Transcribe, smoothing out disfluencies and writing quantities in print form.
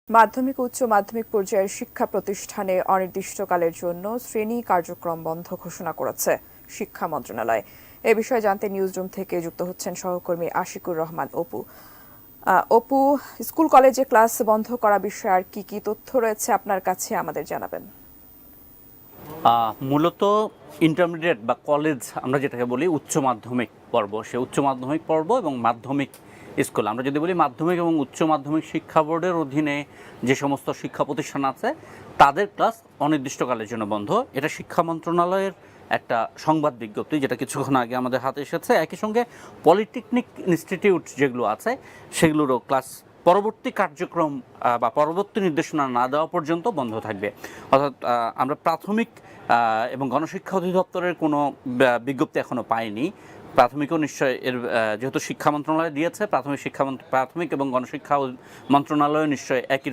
মাধ্যমিক ও উচ্চ মাধ্যমিক পর্যায়ের শিক্ষা প্রতিষ্ঠানে অনির্দিষ্টকালের জন্য শ্রেণী কার্যক্রম বন্ধ ঘোষণা করেছে শিক্ষা মন্ত্রণালয়। এ বিষয়ে জানতে নিউজরুম থেকে যুক্ত হচ্ছেন সহকর্মী আশিকুর রহমান অপু। অপু, স্কুল কলেজে ক্লাস বন্ধ করা বিষয়ে আর কি কি তথ্য রয়েছে আপনার কাছে আমাদের জানাবেন। মূলত ইন্টারমিডিয়েট বা কলেজ আমরা যেটাকে বলি উচ্চ মাধ্যমিক পর্ব, সে উচ্চ মাধ্যমিক পর্ব এবং মাধ্যমিক স্কুল, আমরা যদি বলি মাধ্যমিক এবং উচ্চ মাধ্যমিক শিক্ষা বোর্ডের অধীনে যে সমস্ত শিক্ষা প্রতিষ্ঠান আছে তাদের ক্লাস অনির্দিষ্টকালের জন্য বন্ধ। এটা শিক্ষা মন্ত্রণালয়ের একটা সংবাদ বিজ্ঞপ্তি, যেটা কিছুক্ষণ আগে আমাদের হাতে এসেছে। একই সঙ্গে পলিটেকনিক ইনস্টিটিউট যেগুলো আছে সেগুলোরও ক্লাস পরবর্তী কার্যক্রম বা পরবর্তী নির্দেশনা না দেওয়া পর্যন্ত বন্ধ থাকবে। অর্থাৎ আমরা প্রাথমিক এবং গণশিক্ষা অধিদপ্তরের কোনো বিজ্ঞপ্তি এখনও পাইনি। প্রাথমিকও নিশ্চয় এর যেহেতু শিক্ষা মন্ত্রণালয় দিয়েছে, প্রাথমিক এবং গণশিক্ষা মন্ত্রণালয় নিশ্চয় একই